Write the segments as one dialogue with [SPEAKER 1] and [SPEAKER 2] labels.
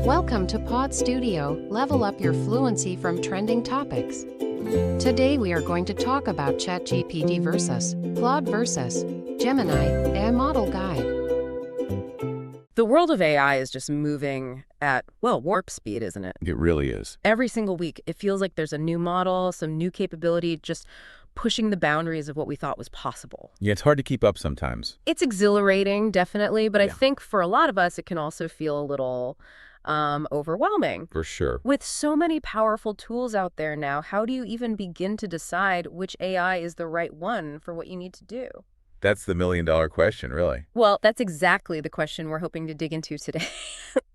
[SPEAKER 1] Welcome to Pod Studio, level up your fluency from trending topics. Today we are going to talk about ChatGPT versus Claude versus Gemini, a model guide.
[SPEAKER 2] The world of AI is just moving at, well, warp speed, isn't it?
[SPEAKER 3] It really is.
[SPEAKER 2] Every single week, it feels like there's a new model, some new capability, just pushing the boundaries of what we thought was possible.
[SPEAKER 3] Yeah, it's hard to keep up sometimes.
[SPEAKER 2] It's exhilarating, definitely, but I think for a lot of us, it can also feel a little overwhelming.
[SPEAKER 3] For sure.
[SPEAKER 2] With so many powerful tools out there now, how do you even begin to decide which AI is the right one for what you need to do?
[SPEAKER 3] That's the million-dollar question, really.
[SPEAKER 2] Well, that's exactly the question we're hoping to dig into today.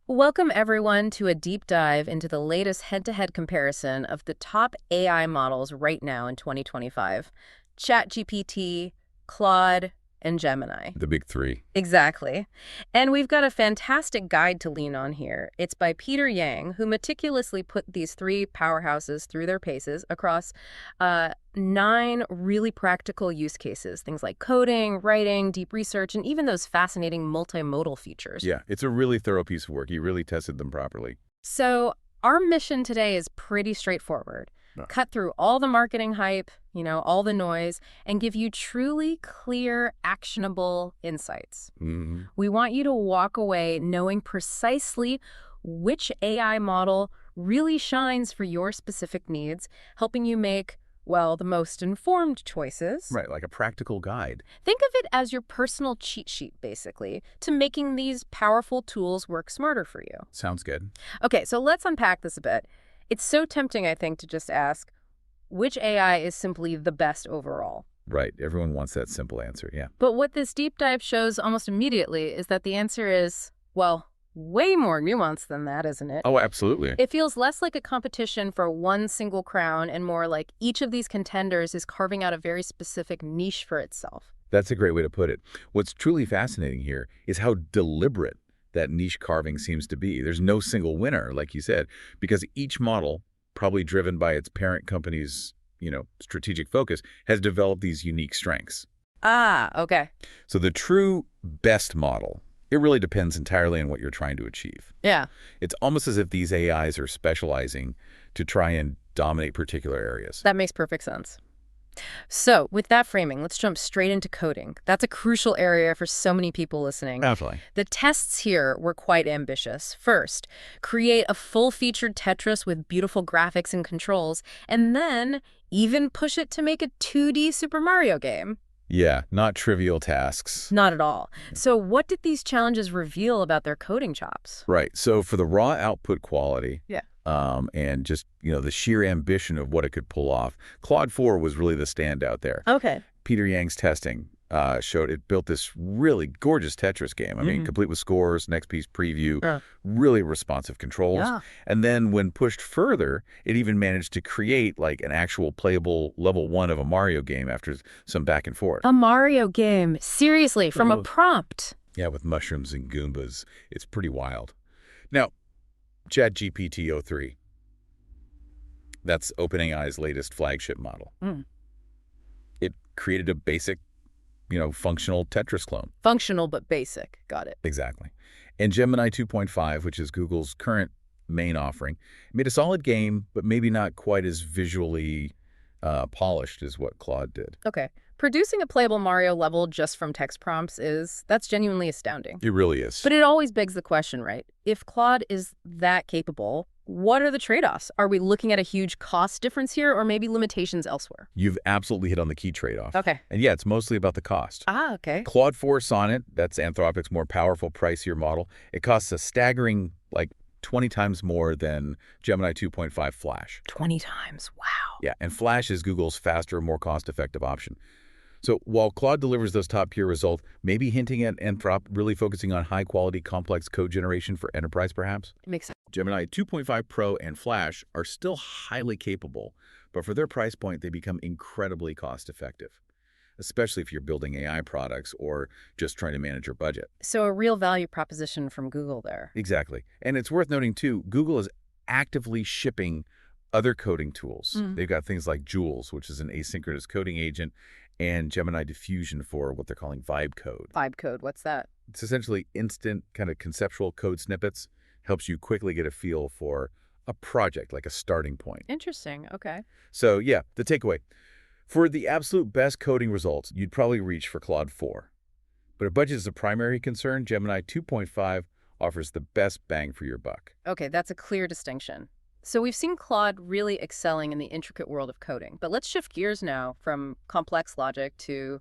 [SPEAKER 2] Welcome, everyone, to a deep dive into the latest head-to-head comparison of the top AI models right now in 2025. ChatGPT, Claude, and Gemini.
[SPEAKER 3] The big three.
[SPEAKER 2] Exactly. And we've got a fantastic guide to lean on here. It's by Peter Yang, who meticulously put these three powerhouses through their paces across 9 really practical use cases, things like coding, writing, deep research, and even those fascinating multimodal features.
[SPEAKER 3] Yeah, it's a really thorough piece of work. He really tested them properly.
[SPEAKER 2] So our mission today is pretty straightforward. Cut through all the marketing hype, all the noise, and give you truly clear, actionable insights. We want you to walk away knowing precisely which AI model really shines for your specific needs, helping you make, well, the most informed choices.
[SPEAKER 3] Right, like a practical guide.
[SPEAKER 2] Think of it as your personal cheat sheet, basically, to making these powerful tools work smarter for you.
[SPEAKER 3] Sounds good.
[SPEAKER 2] Okay, so let's unpack this a bit. It's so tempting, I think, to just ask, which AI is simply the best overall?
[SPEAKER 3] Right. Everyone wants that simple answer, yeah.
[SPEAKER 2] But what this deep dive shows almost immediately is that the answer is, well, way more nuanced than that, isn't it?
[SPEAKER 3] Oh, absolutely.
[SPEAKER 2] It feels less like a competition for one single crown and more like each of these contenders is carving out a very specific niche for itself.
[SPEAKER 3] That's a great way to put it. What's truly fascinating here is how deliberate that niche carving seems to be. There's no single winner, like you said, because each model, probably driven by its parent company's, strategic focus, has developed these unique strengths.
[SPEAKER 2] Ah, okay.
[SPEAKER 3] So the true best model, it really depends entirely on what you're trying to achieve.
[SPEAKER 2] Yeah.
[SPEAKER 3] It's almost as if these AIs are specializing to try and dominate particular areas.
[SPEAKER 2] That makes perfect sense. So, with that framing, let's jump straight into coding. That's a crucial area for so many people listening.
[SPEAKER 3] Absolutely.
[SPEAKER 2] The tests here were quite ambitious. First, create a full-featured Tetris with beautiful graphics and controls, and then even push it to make a 2D Super Mario game.
[SPEAKER 3] Yeah, not trivial tasks.
[SPEAKER 2] Not at all. So what did these challenges reveal about their coding chops?
[SPEAKER 3] Right. So for the raw output quality,
[SPEAKER 2] Yeah.
[SPEAKER 3] And just, the sheer ambition of what it could pull off, Claude 4 was really the standout there.
[SPEAKER 2] Okay.
[SPEAKER 3] Peter Yang's testing showed it built this really gorgeous Tetris game. I mean, complete with scores, next piece preview, really responsive controls.
[SPEAKER 2] Yeah.
[SPEAKER 3] And then when pushed further, it even managed to create like an actual playable level 1 of a Mario game after some back and forth.
[SPEAKER 2] A Mario game? Seriously, from a prompt?
[SPEAKER 3] Yeah, with mushrooms and Goombas. It's pretty wild. Now, ChatGPT O3. That's OpenAI's latest flagship model. It created a basic, functional Tetris clone.
[SPEAKER 2] Functional but basic. Got it.
[SPEAKER 3] Exactly. And Gemini 2.5, which is Google's current main offering, made a solid game, but maybe not quite as visually polished as what Claude did.
[SPEAKER 2] Okay. Producing a playable Mario level just from text prompts that's genuinely astounding.
[SPEAKER 3] It really is.
[SPEAKER 2] But it always begs the question, right? If Claude is that capable, what are the trade-offs? Are we looking at a huge cost difference here or maybe limitations elsewhere?
[SPEAKER 3] You've absolutely hit on the key trade-off.
[SPEAKER 2] Okay.
[SPEAKER 3] And yeah, it's mostly about the cost.
[SPEAKER 2] Ah, okay.
[SPEAKER 3] Claude 4 Sonnet, that's Anthropic's more powerful, pricier model. It costs a staggering, 20 times more than Gemini 2.5 Flash.
[SPEAKER 2] 20 times. Wow.
[SPEAKER 3] Yeah, and Flash is Google's faster, more cost-effective option. So while Claude delivers those top-tier results, maybe hinting at Anthrop really focusing on high-quality, complex code generation for enterprise, perhaps?
[SPEAKER 2] It makes sense.
[SPEAKER 3] Gemini 2.5 Pro and Flash are still highly capable, but for their price point, they become incredibly cost-effective, especially if you're building AI products or just trying to manage your budget.
[SPEAKER 2] So a real value proposition from Google there.
[SPEAKER 3] Exactly. And it's worth noting, too, Google is actively shipping other coding tools. They've got things like Jules, which is an asynchronous coding agent, and Gemini Diffusion for what they're calling vibe code.
[SPEAKER 2] Vibe code, what's that?
[SPEAKER 3] It's essentially instant kind of conceptual code snippets helps you quickly get a feel for a project, like a starting point.
[SPEAKER 2] Interesting. Okay.
[SPEAKER 3] So yeah, the takeaway. For the absolute best coding results, you'd probably reach for Claude 4. But if budget is a primary concern, Gemini 2.5 offers the best bang for your buck.
[SPEAKER 2] Okay, that's a clear distinction. So we've seen Claude really excelling in the intricate world of coding. But let's shift gears now from complex logic to,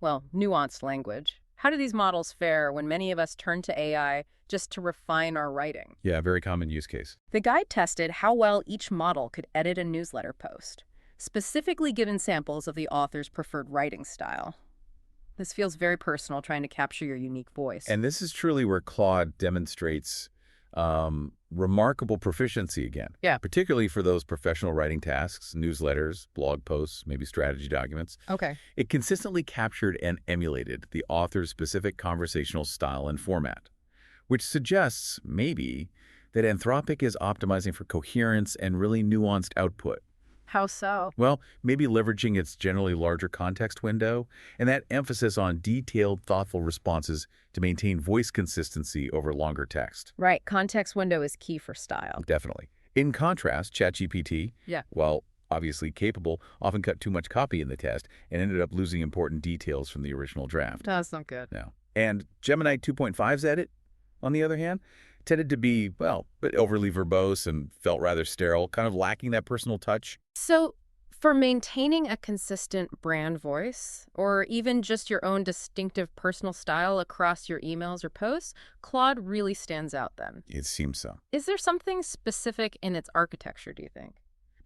[SPEAKER 2] well, nuanced language. How do these models fare when many of us turn to AI just to refine our writing?
[SPEAKER 3] Yeah, very common use case.
[SPEAKER 2] The guide tested how well each model could edit a newsletter post, specifically given samples of the author's preferred writing style. This feels very personal, trying to capture your unique voice.
[SPEAKER 3] And this is truly where Claude demonstrates remarkable proficiency again.
[SPEAKER 2] Yeah.
[SPEAKER 3] Particularly for those professional writing tasks, newsletters, blog posts, maybe strategy documents.
[SPEAKER 2] Okay.
[SPEAKER 3] It consistently captured and emulated the author's specific conversational style and format, which suggests, maybe, that Anthropic is optimizing for coherence and really nuanced output.
[SPEAKER 2] How so?
[SPEAKER 3] Well, maybe leveraging its generally larger context window and that emphasis on detailed, thoughtful responses to maintain voice consistency over longer text.
[SPEAKER 2] Right. Context window is key for style.
[SPEAKER 3] Definitely. In contrast, ChatGPT,
[SPEAKER 2] Yeah.
[SPEAKER 3] while obviously capable, often cut too much copy in the test and ended up losing important details from the original draft.
[SPEAKER 2] That's not good.
[SPEAKER 3] No. And Gemini 2.5's edit, on the other hand, tended to be, well, a bit overly verbose and felt rather sterile, kind of lacking that personal touch.
[SPEAKER 2] So for maintaining a consistent brand voice, or even just your own distinctive personal style across your emails or posts, Claude really stands out then.
[SPEAKER 3] It seems so.
[SPEAKER 2] Is there something specific in its architecture, do you think?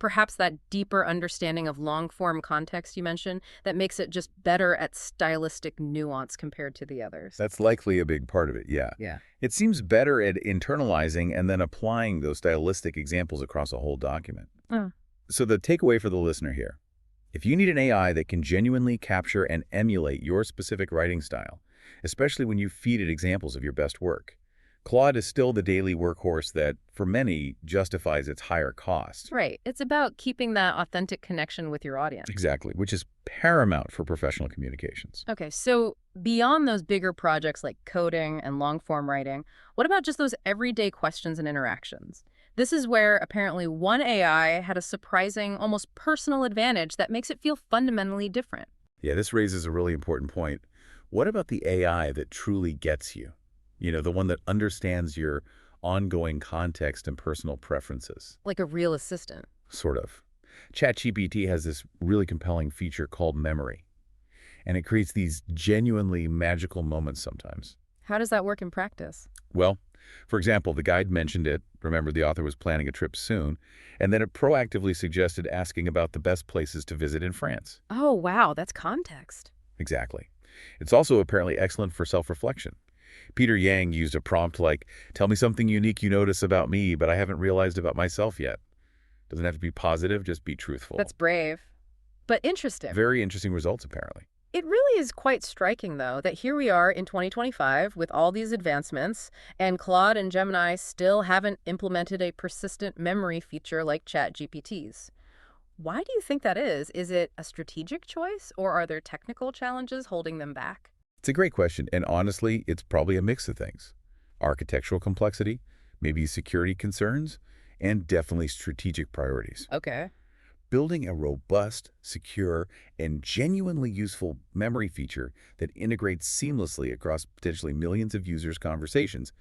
[SPEAKER 2] Perhaps that deeper understanding of long-form context you mentioned that makes it just better at stylistic nuance compared to the others?
[SPEAKER 3] That's likely a big part of it, yeah.
[SPEAKER 2] Yeah.
[SPEAKER 3] It seems better at internalizing and then applying those stylistic examples across a whole document. So the takeaway for the listener here, if you need an AI that can genuinely capture and emulate your specific writing style, especially when you feed it examples of your best work, Claude is still the daily workhorse that, for many, justifies its higher cost.
[SPEAKER 2] Right. It's about keeping that authentic connection with your audience.
[SPEAKER 3] Exactly, which is paramount for professional communications.
[SPEAKER 2] Okay, so beyond those bigger projects like coding and long-form writing, what about just those everyday questions and interactions? This is where apparently one AI had a surprising, almost personal advantage that makes it feel fundamentally different.
[SPEAKER 3] Yeah, this raises a really important point. What about the AI that truly gets you? You know, the one that understands your ongoing context and personal preferences.
[SPEAKER 2] Like a real assistant.
[SPEAKER 3] Sort of. ChatGPT has this really compelling feature called memory, and it creates these genuinely magical moments sometimes.
[SPEAKER 2] How does that work in practice?
[SPEAKER 3] Well, for example, the guide mentioned it. Remember, the author was planning a trip soon, and then it proactively suggested asking about the best places to visit in France.
[SPEAKER 2] Oh, wow, that's context.
[SPEAKER 3] Exactly. It's also apparently excellent for self-reflection. Peter Yang used a prompt like, tell me something unique you notice about me, but I haven't realized about myself yet. Doesn't have to be positive, just be truthful.
[SPEAKER 2] That's brave, but interesting.
[SPEAKER 3] Very interesting results, apparently.
[SPEAKER 2] It really is quite striking, though, that here we are in 2025 with all these advancements, and Claude and Gemini still haven't implemented a persistent memory feature like ChatGPT's. Why do you think that is? Is it a strategic choice, or are there technical challenges holding them back?
[SPEAKER 3] It's a great question, and honestly, it's probably a mix of things. Architectural complexity, maybe security concerns, and definitely strategic priorities.
[SPEAKER 2] Okay.
[SPEAKER 3] Building a robust, secure, and genuinely useful memory feature that integrates seamlessly across potentially millions of users' conversations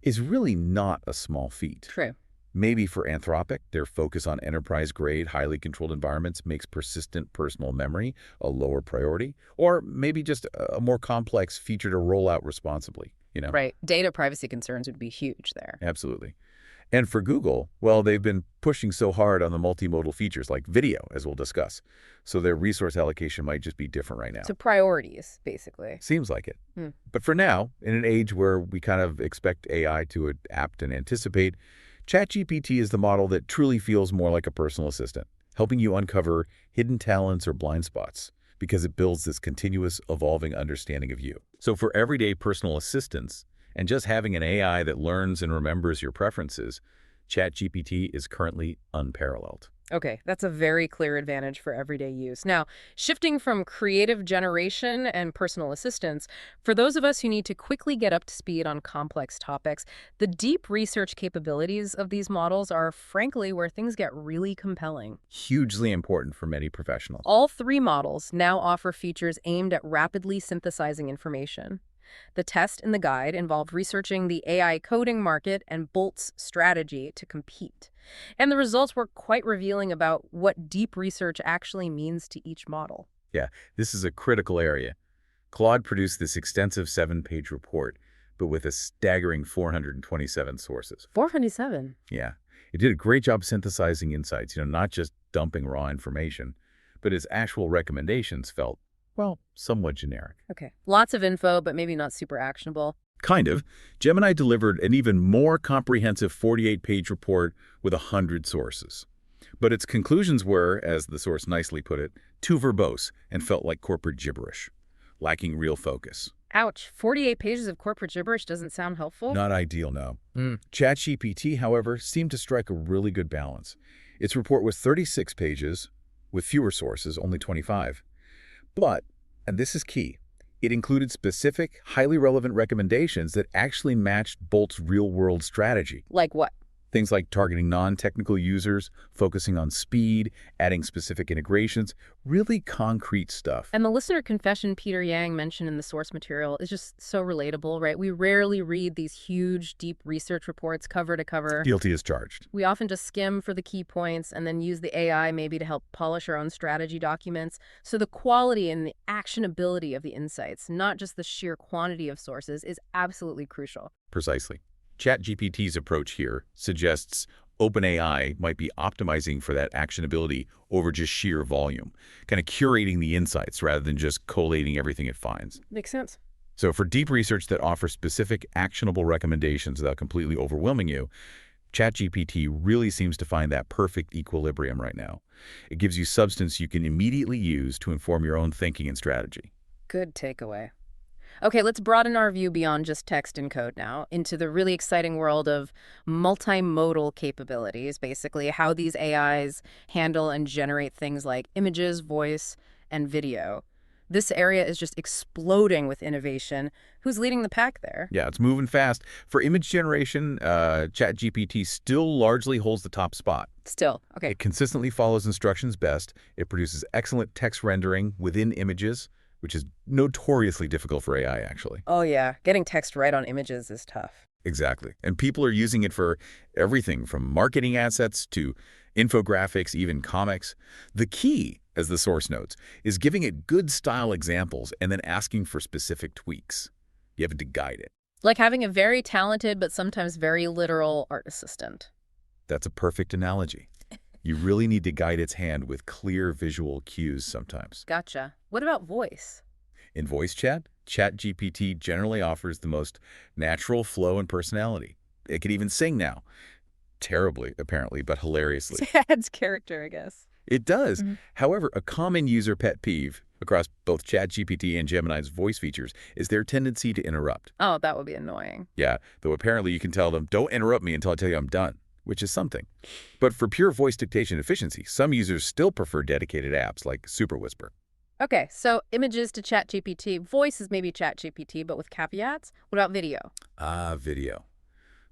[SPEAKER 3] is really not a small feat.
[SPEAKER 2] True.
[SPEAKER 3] Maybe for Anthropic, their focus on enterprise-grade, highly controlled environments makes persistent personal memory a lower priority, or maybe just a more complex feature to roll out responsibly, you know?
[SPEAKER 2] Right. Data privacy concerns would be huge there.
[SPEAKER 3] Absolutely. And for Google, well, they've been pushing so hard on the multimodal features like video, as we'll discuss, so their resource allocation might just be different right now.
[SPEAKER 2] So priorities, basically.
[SPEAKER 3] Seems like it. But for now, in an age where we kind of expect AI to adapt and anticipate, ChatGPT is the model that truly feels more like a personal assistant, helping you uncover hidden talents or blind spots, because it builds this continuous, evolving understanding of you. So for everyday personal assistance, and just having an AI that learns and remembers your preferences, ChatGPT is currently unparalleled.
[SPEAKER 2] Okay, that's a very clear advantage for everyday use. Now, shifting from creative generation and personal assistance, for those of us who need to quickly get up to speed on complex topics, the deep research capabilities of these models are frankly where things get really compelling.
[SPEAKER 3] Hugely important for many professionals.
[SPEAKER 2] All three models now offer features aimed at rapidly synthesizing information. The test and the guide involved researching the AI coding market and Bolt's strategy to compete. And the results were quite revealing about what deep research actually means to each model.
[SPEAKER 3] Yeah, this is a critical area. Claude produced this extensive 7-page report, but with a staggering 427 sources.
[SPEAKER 2] 427.
[SPEAKER 3] Yeah, it did a great job synthesizing insights, not just dumping raw information, but its actual recommendations felt, well, somewhat generic.
[SPEAKER 2] Okay. Lots of info, but maybe not super actionable.
[SPEAKER 3] Kind of. Gemini delivered an even more comprehensive 48-page report with 100 sources. But its conclusions were, as the source nicely put it, too verbose and felt like corporate gibberish, lacking real focus.
[SPEAKER 2] Ouch. 48 pages of corporate gibberish doesn't sound helpful.
[SPEAKER 3] Not ideal, no. ChatGPT, however, seemed to strike a really good balance. Its report was 36 pages, with fewer sources, only 25. But, and this is key, it included specific, highly relevant recommendations that actually matched Bolt's real-world strategy.
[SPEAKER 2] Like what?
[SPEAKER 3] Things like targeting non-technical users, focusing on speed, adding specific integrations, really concrete stuff.
[SPEAKER 2] And the listener confession Peter Yang mentioned in the source material is just so relatable, right? We rarely read these huge, deep research reports cover to cover.
[SPEAKER 3] Guilty as charged.
[SPEAKER 2] We often just skim for the key points and then use the AI maybe to help polish our own strategy documents. So the quality and the actionability of the insights, not just the sheer quantity of sources, is absolutely crucial.
[SPEAKER 3] Precisely. ChatGPT's approach here suggests OpenAI might be optimizing for that actionability over just sheer volume, kind of curating the insights rather than just collating everything it finds.
[SPEAKER 2] Makes sense.
[SPEAKER 3] So for deep research that offers specific, actionable recommendations without completely overwhelming you, ChatGPT really seems to find that perfect equilibrium right now. It gives you substance you can immediately use to inform your own thinking and strategy.
[SPEAKER 2] Good takeaway. Okay, let's broaden our view beyond just text and code now into the really exciting world of multimodal capabilities, basically how these AIs handle and generate things like images, voice, and video. This area is just exploding with innovation. Who's leading the pack there?
[SPEAKER 3] Yeah, it's moving fast. For image generation, ChatGPT still largely holds the top spot.
[SPEAKER 2] Still, okay.
[SPEAKER 3] It consistently follows instructions best. It produces excellent text rendering within images, which is notoriously difficult for AI, actually.
[SPEAKER 2] Oh, yeah. Getting text right on images is tough.
[SPEAKER 3] Exactly. And people are using it for everything from marketing assets to infographics, even comics. The key, as the source notes, is giving it good style examples and then asking for specific tweaks. You have to guide it.
[SPEAKER 2] Like having a very talented but sometimes very literal art assistant.
[SPEAKER 3] That's a perfect analogy. You really need to guide its hand with clear visual cues sometimes.
[SPEAKER 2] Gotcha. What about voice?
[SPEAKER 3] In voice chat, ChatGPT generally offers the most natural flow and personality. It can even sing now. Terribly, apparently, but hilariously.
[SPEAKER 2] It adds character, I guess.
[SPEAKER 3] It does. However, a common user pet peeve across both ChatGPT and Gemini's voice features is their tendency to interrupt.
[SPEAKER 2] Oh, that would be annoying.
[SPEAKER 3] Yeah, though apparently you can tell them, don't interrupt me until I tell you I'm done, which is something. But for pure voice dictation efficiency, some users still prefer dedicated apps like Super Whisper.
[SPEAKER 2] Okay, so images to ChatGPT. Voice is maybe ChatGPT, but with caveats. What about video?
[SPEAKER 3] Video.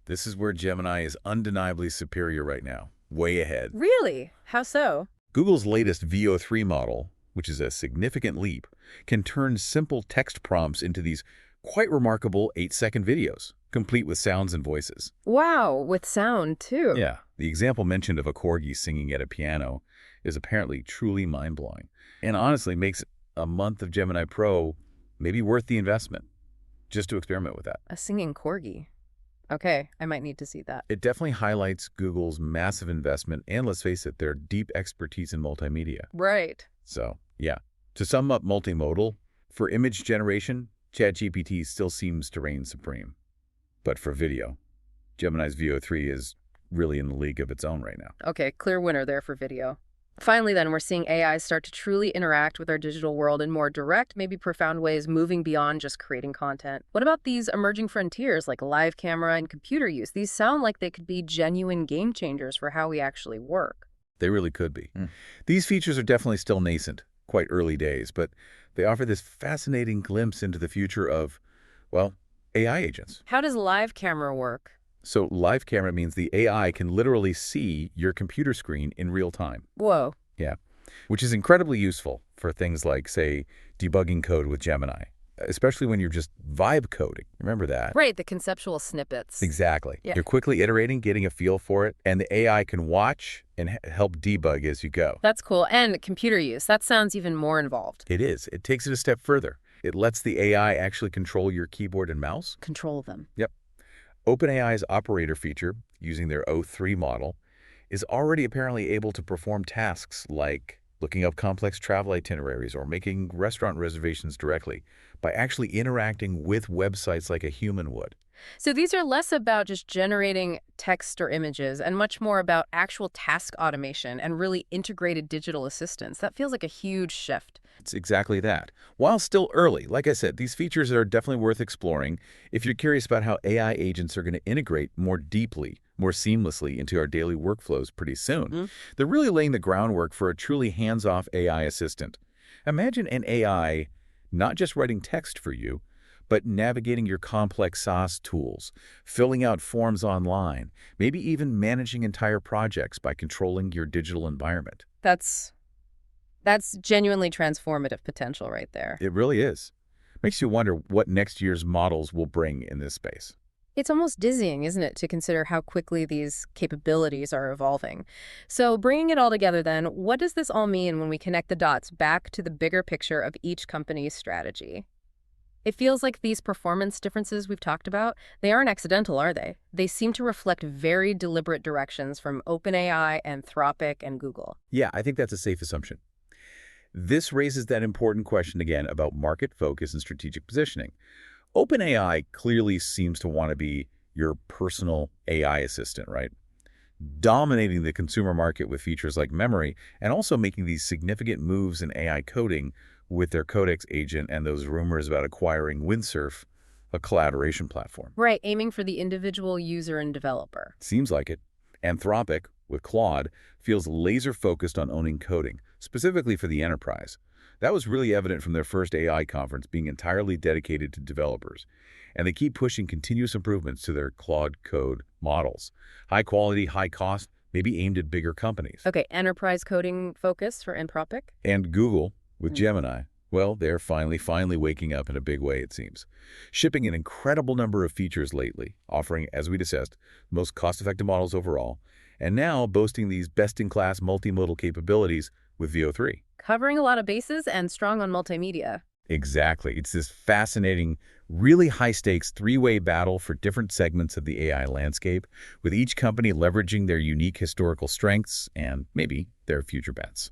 [SPEAKER 3] This is where Gemini is undeniably superior right now, way ahead.
[SPEAKER 2] Really? How so?
[SPEAKER 3] Google's latest VO3 model, which is a significant leap, can turn simple text prompts into these quite remarkable 8-second videos, complete with sounds and voices.
[SPEAKER 2] Wow, with sound, too.
[SPEAKER 3] Yeah, the example mentioned of a corgi singing at a piano is apparently truly mind-blowing, and honestly makes a month of Gemini Pro maybe worth the investment, just to experiment with that.
[SPEAKER 2] A singing corgi. Okay, I might need to see that.
[SPEAKER 3] It definitely highlights Google's massive investment and, let's face it, their deep expertise in multimedia.
[SPEAKER 2] Right.
[SPEAKER 3] So, yeah. To sum up multimodal, for image generation, ChatGPT still seems to reign supreme. But for video, Gemini's VO3 is really in the league of its own right now.
[SPEAKER 2] Okay, clear winner there for video. Finally, then, we're seeing AI start to truly interact with our digital world in more direct, maybe profound ways, moving beyond just creating content. What about these emerging frontiers like live camera and computer use? These sound like they could be genuine game changers for how we actually work.
[SPEAKER 3] They really could be.
[SPEAKER 4] Mm.
[SPEAKER 3] These features are definitely still nascent, quite early days, but they offer this fascinating glimpse into the future of, well, AI agents.
[SPEAKER 2] How does live camera work?
[SPEAKER 3] So live camera means the AI can literally see your computer screen in real time.
[SPEAKER 2] Whoa.
[SPEAKER 3] Yeah, which is incredibly useful for things like, say, debugging code with Gemini, especially when you're just vibe coding. Remember that?
[SPEAKER 2] Right, the conceptual snippets.
[SPEAKER 3] Exactly.
[SPEAKER 2] Yeah.
[SPEAKER 3] You're quickly iterating, getting a feel for it, and the AI can watch and help debug as you go.
[SPEAKER 2] That's cool. And computer use. That sounds even more involved.
[SPEAKER 3] It is. It takes it a step further. It lets the AI actually control your keyboard and mouse.
[SPEAKER 2] Control them.
[SPEAKER 3] Yep. OpenAI's operator feature, using their O3 model, is already apparently able to perform tasks like looking up complex travel itineraries or making restaurant reservations directly by actually interacting with websites like a human would.
[SPEAKER 2] So these are less about just generating text or images and much more about actual task automation and really integrated digital assistance. That feels like a huge shift.
[SPEAKER 3] It's exactly that. While still early, like I said, these features are definitely worth exploring if you're curious about how AI agents are going to integrate more deeply, more seamlessly into our daily workflows pretty soon.
[SPEAKER 2] Mm-hmm.
[SPEAKER 3] They're really laying the groundwork for a truly hands-off AI assistant. Imagine an AI not just writing text for you, but navigating your complex SaaS tools, filling out forms online, maybe even managing entire projects by controlling your digital environment.
[SPEAKER 2] That's genuinely transformative potential right there.
[SPEAKER 3] It really is. Makes you wonder what next year's models will bring in this space.
[SPEAKER 2] It's almost dizzying, isn't it, to consider how quickly these capabilities are evolving. So bringing it all together then, what does this all mean when we connect the dots back to the bigger picture of each company's strategy? It feels like these performance differences we've talked about, they aren't accidental, are they? They seem to reflect very deliberate directions from OpenAI, Anthropic, and Google.
[SPEAKER 3] Yeah, I think that's a safe assumption. This raises that important question again about market focus and strategic positioning. OpenAI clearly seems to want to be your personal AI assistant, right? Dominating the consumer market with features like memory and also making these significant moves in AI coding with their Codex agent and those rumors about acquiring Windsurf, a collaboration platform.
[SPEAKER 2] Right, aiming for the individual user and developer.
[SPEAKER 3] Seems like it. Anthropic, with Claude, feels laser-focused on owning coding, specifically for the enterprise. That was really evident from their first AI conference being entirely dedicated to developers. And they keep pushing continuous improvements to their Claude code models. High quality, high cost, maybe aimed at bigger companies.
[SPEAKER 2] Okay, enterprise coding focus for Anthropic?
[SPEAKER 3] And Google, with Gemini, well, they're finally waking up in a big way, it seems. Shipping an incredible number of features lately, offering, as we discussed, the most cost-effective models overall, and now boasting these best-in-class multimodal capabilities with VO3.
[SPEAKER 2] Covering a lot of bases and strong on multimedia.
[SPEAKER 3] Exactly. It's this fascinating, really high-stakes three-way battle for different segments of the AI landscape, with each company leveraging their unique historical strengths and maybe their future bets.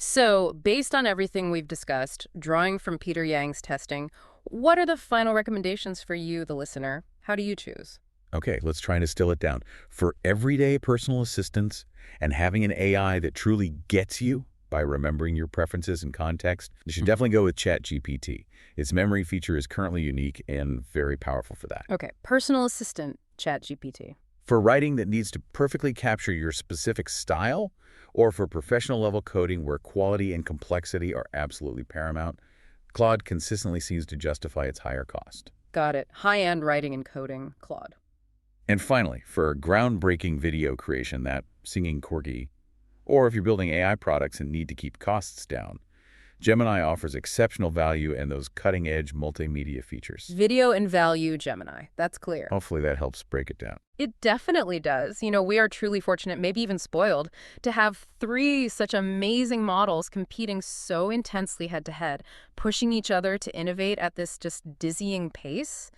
[SPEAKER 2] So, based on everything we've discussed, drawing from Peter Yang's testing, what are the final recommendations for you, the listener? How do you choose?
[SPEAKER 3] Okay, let's try and distill it down. For everyday personal assistance and having an AI that truly gets you by remembering your preferences and context, you should definitely go with ChatGPT. Its memory feature is currently unique and very powerful for that.
[SPEAKER 2] Okay, personal assistant, ChatGPT.
[SPEAKER 3] For writing that needs to perfectly capture your specific style, or for professional level coding where quality and complexity are absolutely paramount, Claude consistently seems to justify its higher cost.
[SPEAKER 2] Got it. High-end writing and coding, Claude.
[SPEAKER 3] And finally, for groundbreaking video creation, that singing corgi, or if you're building AI products and need to keep costs down, Gemini offers exceptional value and those cutting-edge multimedia features.
[SPEAKER 2] Video and value Gemini. That's clear.
[SPEAKER 3] Hopefully that helps break it down.
[SPEAKER 2] It definitely does. You know, we are truly fortunate, maybe even spoiled, to have three such amazing models competing so intensely head-to-head, pushing each other to innovate at this just dizzying pace.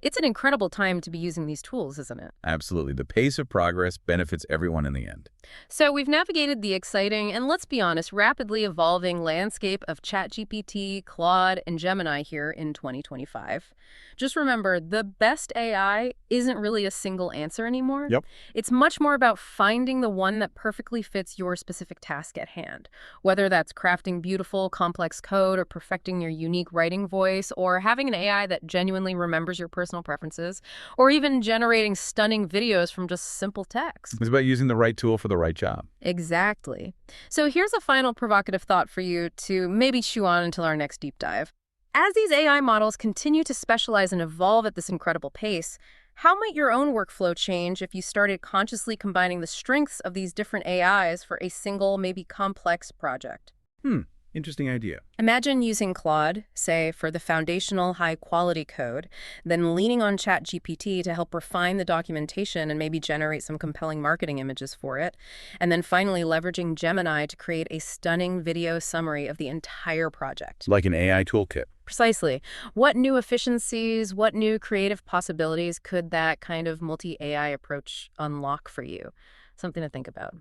[SPEAKER 2] It's an incredible time to be using these tools, isn't it?
[SPEAKER 3] Absolutely. The pace of progress benefits everyone in the end.
[SPEAKER 2] So we've navigated the exciting and, let's be honest, rapidly evolving landscape of ChatGPT, Claude, and Gemini here in 2025. Just remember, the best AI isn't really a single answer answer anymore.
[SPEAKER 3] Yep.
[SPEAKER 2] It's much more about finding the one that perfectly fits your specific task at hand, whether that's crafting beautiful, complex code or perfecting your unique writing voice or having an AI that genuinely remembers your personal preferences or even generating stunning videos from just simple text.
[SPEAKER 3] It's about using the right tool for the right job.
[SPEAKER 2] Exactly. So here's a final provocative thought for you to maybe chew on until our next deep dive. As these AI models continue to specialize and evolve at this incredible pace, how might your own workflow change if you started consciously combining the strengths of these different AIs for a single, maybe complex project?
[SPEAKER 3] Interesting idea.
[SPEAKER 2] Imagine using Claude, say, for the foundational high-quality code, then leaning on ChatGPT to help refine the documentation and maybe generate some compelling marketing images for it, and then finally leveraging Gemini to create a stunning video summary of the entire project.
[SPEAKER 3] Like an AI toolkit.
[SPEAKER 2] Precisely. What new efficiencies, what new creative possibilities could that kind of multi-AI approach unlock for you? Something to think about.